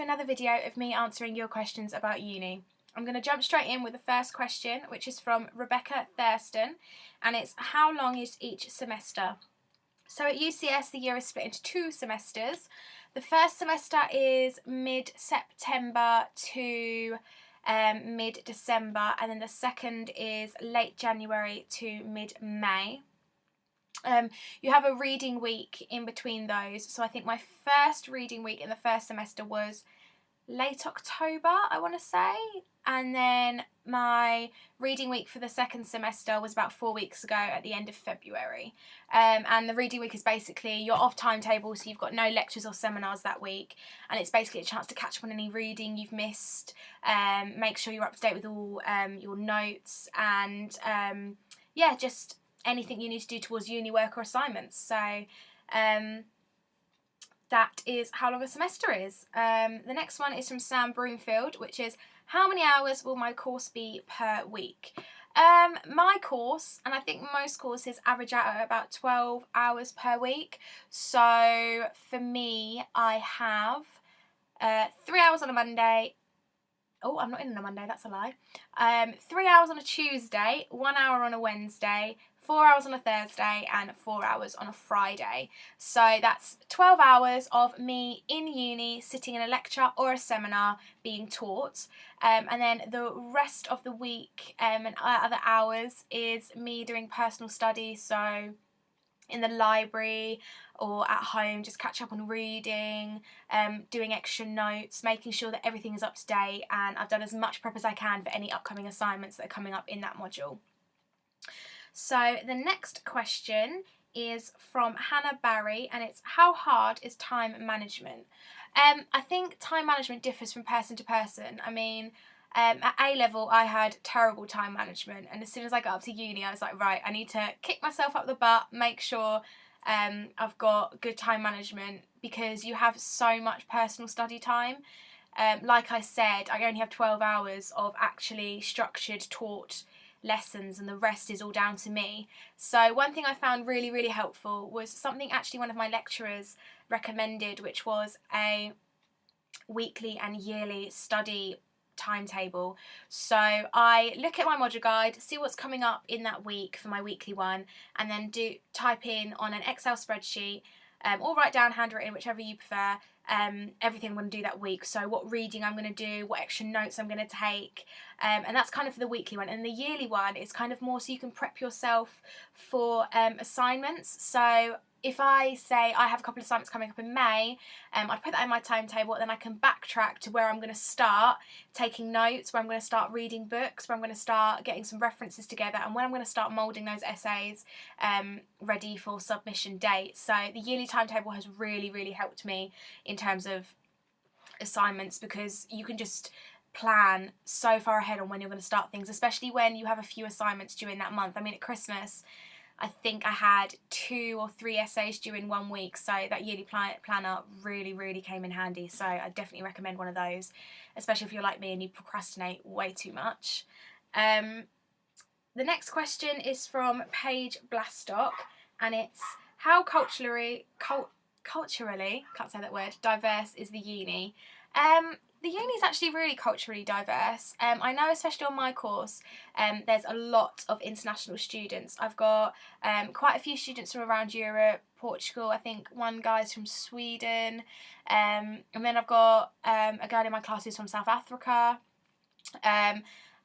another video of me answering your questions about uni. I'm going to jump straight in with the first question, which is from Rebecca Thurston, and it's how long is each semester? So at UCS the year is split into 2 semesters. The first semester is mid-September to mid-December, and then the second is late January to mid-May. You have a reading week in between those, so I think my first reading week in the first semester was late October, I want to say, and then my reading week for the second semester was about 4 weeks ago at the end of February. And the reading week is basically you're off timetable, so you've got no lectures or seminars that week, and it's basically a chance to catch up on any reading you've missed, make sure you're up to date with all your notes, and yeah, just anything you need to do towards uni work or assignments. So that is how long a semester is. The next one is from Sam Broomfield, which is how many hours will my course be per week? My course, and I think most courses, average out at about 12 hours per week. So for me, I have 3 hours on a Monday. Oh, I'm not in on a Monday, that's a lie. 3 hours on a Tuesday, 1 hour on a Wednesday, 4 hours on a Thursday, and 4 hours on a Friday. So that's 12 hours of me in uni, sitting in a lecture or a seminar being taught. And then the rest of the week and other hours is me doing personal study, so in the library or at home, just catch up on reading, doing extra notes, making sure that everything is up to date, and I've done as much prep as I can for any upcoming assignments that are coming up in that module. So the next question is from Hannah Barry, and it's how hard is time management? I think time management differs from person to person. I mean, at A level I had terrible time management, and as soon as I got up to uni I was like, right, I need to kick myself up the butt, make sure I've got good time management, because you have so much personal study time. Like I said, I only have 12 hours of actually structured taught lessons, and the rest is all down to me. So one thing I found really, really helpful was something actually one of my lecturers recommended, which was a weekly and yearly study timetable. So I look at my module guide, see what's coming up in that week for my weekly one, and then type in on an Excel spreadsheet, or write down handwritten, whichever you prefer, everything I'm going to do that week. So what reading I'm going to do, what extra notes I'm going to take, and that's kind of for the weekly one. And the yearly one is kind of more so you can prep yourself for assignments. So if I say I have a couple of assignments coming up in May, I put that in my timetable, and then I can backtrack to where I'm going to start taking notes, where I'm going to start reading books, where I'm going to start getting some references together, and when I'm going to start moulding those essays ready for submission date. So the yearly timetable has really, really helped me in terms of assignments, because you can just plan so far ahead on when you're going to start things, especially when you have a few assignments during that month. I mean, at Christmas I think I had 2 or 3 essays due in 1 week, so that yearly planner really, really came in handy. So I definitely recommend one of those, especially if you're like me and you procrastinate way too much. The next question is from Paige Blastock, and it's how culturally, can't say that word, diverse is the uni? The uni is actually really culturally diverse. I know, especially on my course, there's a lot of international students. I've got quite a few students from around Europe, Portugal. I think one guy's from Sweden, and then I've got a girl in my class who's from South Africa,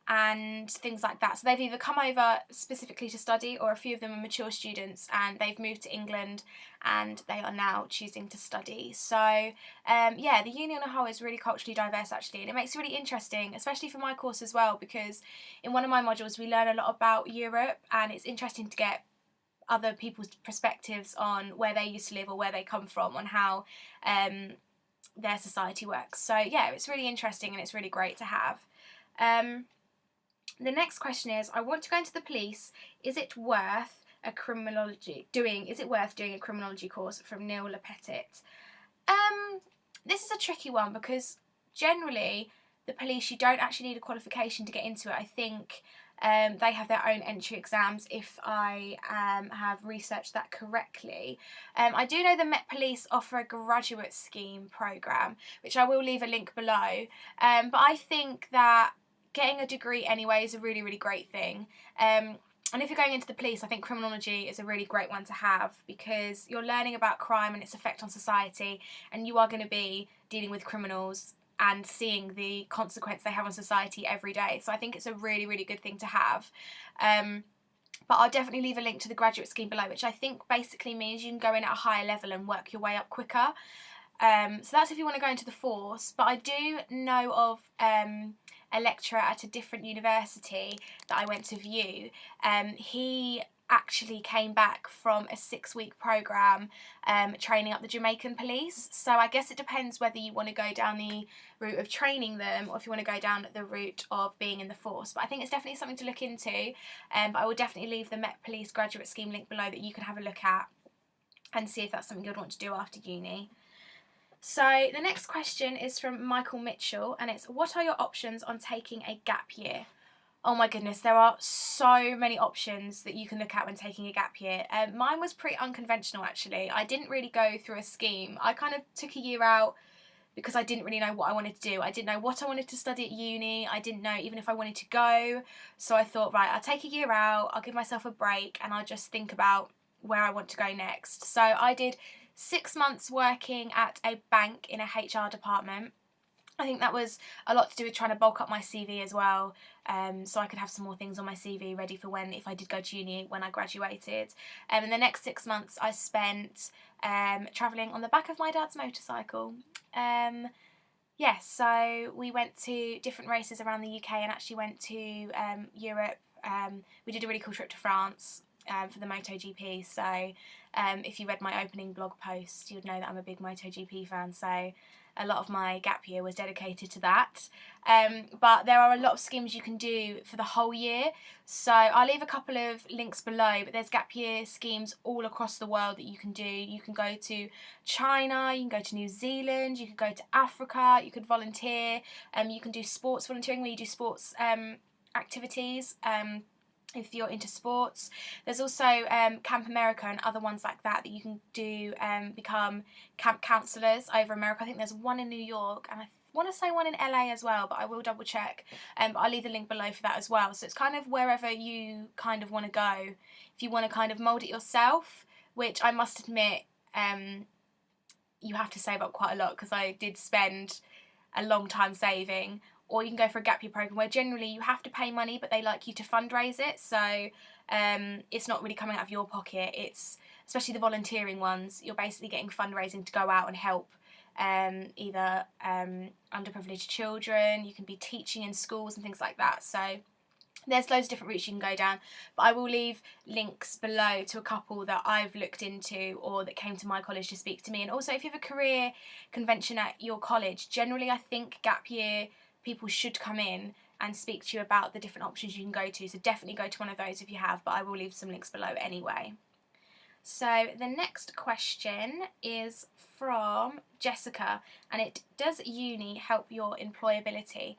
and things like that. So they've either come over specifically to study, or a few of them are mature students and they've moved to England and they are now choosing to study. So yeah, the uni on a whole is really culturally diverse actually, and it makes it really interesting, especially for my course as well, because in one of my modules we learn a lot about Europe, and it's interesting to get other people's perspectives on where they used to live or where they come from, on how their society works. So yeah, it's really interesting and it's really great to have. The next question is, I want to go into the police. Is it worth doing a criminology course, from Neil Lepetit? This is a tricky one, because generally the police, you don't actually need a qualification to get into it. I think They have their own entry exams, if I have researched that correctly. I do know the Met Police offer a graduate scheme programme, which I will leave a link below. But I think that getting a degree anyway is a really, really great thing. And if you're going into the police, I think criminology is a really great one to have, because you're learning about crime and its effect on society, and you are going to be dealing with criminals and seeing the consequence they have on society every day. So I think it's a really, really good thing to have. But I'll definitely leave a link to the graduate scheme below, which I think basically means you can go in at a higher level and work your way up quicker. So that's if you want to go into the force. But I do know of a lecturer at a different university that I went to view. He actually came back from a 6-week programme training up the Jamaican police. So I guess it depends whether you want to go down the route of training them or if you want to go down the route of being in the force. But I think it's definitely something to look into. But I will definitely leave the Met Police graduate scheme link below that you can have a look at and see if that's something you'd want to do after uni. So the next question is from Michael Mitchell, and it's, what are your options on taking a gap year? Oh my goodness, there are so many options that you can look at when taking a gap year. Mine was pretty unconventional actually. I didn't really go through a scheme. I kind of took a year out because I didn't really know what I wanted to do. I didn't know what I wanted to study at uni. I didn't know even if I wanted to go. So I thought, right, I'll take a year out, I'll give myself a break, and I'll just think about where I want to go next. So I did 6 months working at a bank in a HR department. I think that was a lot to do with trying to bulk up my CV as well, so I could have some more things on my CV ready for if I did go to uni when I graduated. And the next 6 months I spent travelling on the back of my dad's motorcycle. So we went to different races around the UK and actually went to Europe. We did a really cool trip to France for the MotoGP, so if you read my opening blog post, you'd know that I'm a big MotoGP fan, so a lot of my gap year was dedicated to that. But there are a lot of schemes you can do for the whole year, so I'll leave a couple of links below, but there's gap year schemes all across the world that you can do. You can go to China, you can go to New Zealand, you could go to Africa, you could volunteer, you can do sports volunteering where you do sports activities. If you're into sports, there's also Camp America and other ones like that you can do, become camp counsellors over America. I think there's one in New York and I want to say one in LA as well, but I will double check. But I'll leave the link below for that as well. So it's kind of wherever you kind of want to go. If you want to kind of mould it yourself, which I must admit, you have to save up quite a lot, because I did spend a long time saving. Or you can go for a gap year program where generally you have to pay money, but they like you to fundraise it. So it's not really coming out of your pocket. It's, especially the volunteering ones, you're basically getting fundraising to go out and help either underprivileged children. You can be teaching in schools and things like that. So there's loads of different routes you can go down, but I will leave links below to a couple that I've looked into or that came to my college to speak to me. And also, if you have a career convention at your college, generally I think gap year people should come in and speak to you about the different options you can go to. So definitely go to one of those if you have, but I will leave some links below anyway. So the next question is from Jessica, and it, does uni help your employability?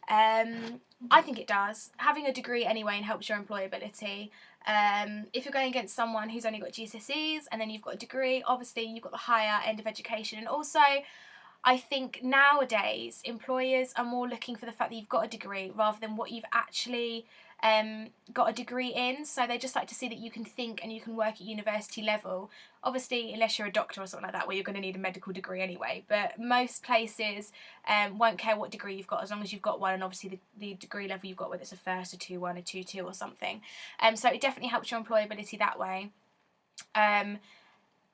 I think it does. Having a degree anyway helps your employability. If you're going against someone who's only got GCSEs and then you've got a degree, obviously you've got the higher end of education. And also, I think nowadays employers are more looking for the fact that you've got a degree rather than what you've actually got a degree in. So they just like to see that you can think and you can work at university level. Obviously, unless you're a doctor or something like that, where you're going to need a medical degree anyway. But most places won't care what degree you've got as long as you've got one, and obviously the degree level you've got, whether it's a first, a 2-1, a 2-2 or something. So it definitely helps your employability that way.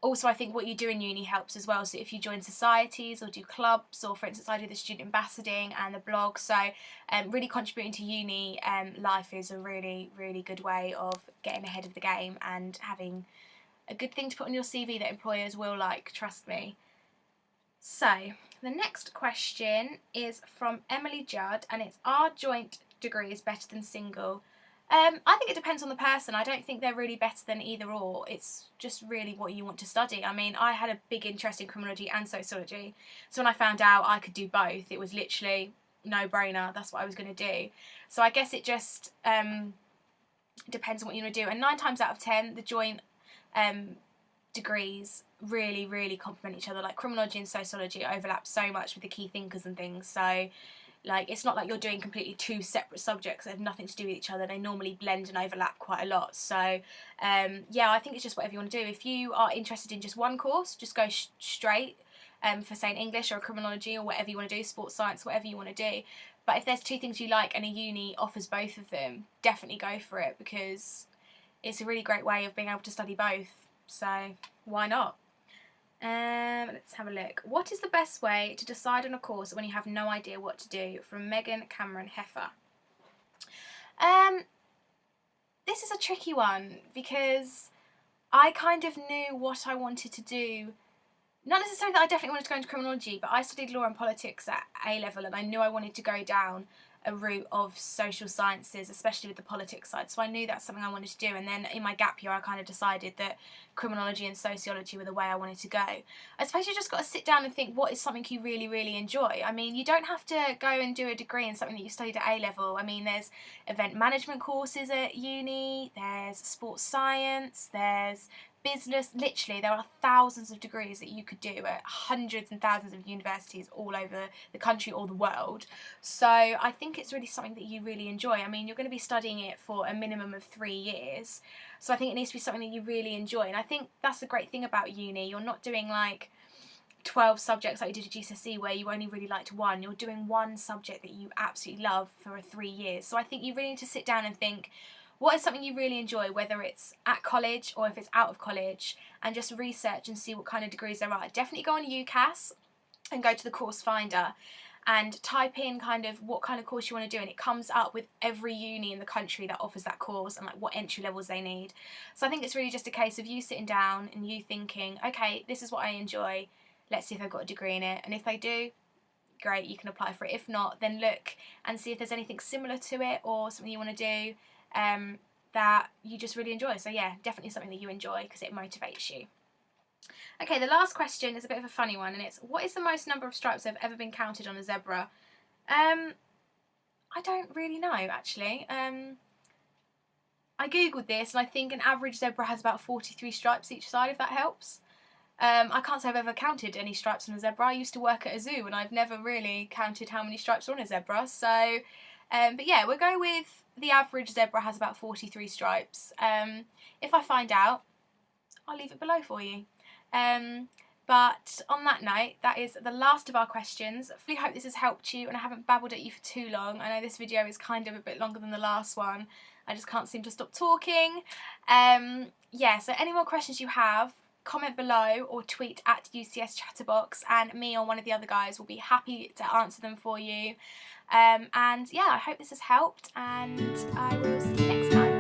Also, I think what you do in uni helps as well. So if you join societies or do clubs, or for instance I do the student ambassadoring and the blog, so really contributing to uni life is a really, really good way of getting ahead of the game and having a good thing to put on your CV that employers will like, trust me. So the next question is from Emily Judd, and it's, are joint degrees better than single? I think it depends on the person. I don't think they're really better than either or. It's just really what you want to study. I mean, I had a big interest in criminology and sociology, so when I found out I could do both, it was literally no-brainer, that's what I was going to do. So I guess it just depends on what you want to do. And 9 times out of 10, the joint degrees really complement each other. Like criminology and sociology overlap so much with the key thinkers and things, so like it's not like you're doing completely 2 separate subjects that have nothing to do with each other. They normally blend and overlap quite a lot. So yeah, I think it's just whatever you want to do. If you are interested in just one course, just go straight for say English or criminology or whatever you want to do, sports science, whatever you want to do. But if there's 2 things you like and a uni offers both of them, definitely go for it, because it's a really great way of being able to study both. So why not? Let's have a look. What is the best way to decide on a course when you have no idea what to do? From Megan Cameron Heffer. This is a tricky one, because I kind of knew what I wanted to do. Not necessarily that I definitely wanted to go into criminology, but I studied law and politics at A-level, and I knew I wanted to go down a route of social sciences, especially with the politics side. So I knew that's something I wanted to do, and then in my gap year I kind of decided that criminology and sociology were the way I wanted to go. I suppose you just got to sit down and think, what is something you really enjoy? I mean, you don't have to go and do a degree in something that you studied at A-level. I mean, there's event management courses at uni, there's sports science, there's business. Literally there are thousands of degrees that you could do at hundreds and thousands of universities all over the country or the world. So I think it's really something that you really enjoy. I mean, you're going to be studying it for a minimum of 3 years, so I think it needs to be something that you really enjoy. And I think that's the great thing about uni. You're not doing like 12 subjects like you did at GCSE where you only really liked one. You're doing one subject that you absolutely love for 3 years. So I think you really need to sit down and think, what is something you really enjoy, whether it's at college or if it's out of college, and just research and see what kind of degrees there are. Definitely go on UCAS and go to the course finder and type in kind of what kind of course you want to do, and it comes up with every uni in the country that offers that course and like what entry levels they need. So I think it's really just a case of you sitting down and you thinking, okay, this is what I enjoy, let's see if they've got a degree in it, and if they do, great, you can apply for it. If not, then look and see if there's anything similar to it or something you want to do that you just really enjoy. So yeah, definitely something that you enjoy because it motivates you. Okay, the last question is a bit of a funny one, and it's, what is the most number of stripes that have ever been counted on a zebra? I don't really know, actually. I googled this, and I think an average zebra has about 43 stripes each side, if that helps. I can't say I've ever counted any stripes on a zebra. I used to work at a zoo, and I've never really counted how many stripes are on a zebra. So, but yeah, we'll go with the average zebra has about 43 stripes. If I find out, I'll leave it below for you. But on that note, that is the last of our questions. I really hope this has helped you and I haven't babbled at you for too long. I know this video is kind of a bit longer than the last one. I just can't seem to stop talking. Yeah, so any more questions you have, comment below or tweet at UCS Chatterbox, and me or one of the other guys will be happy to answer them for you. And yeah, I hope this has helped, and I will see you next time.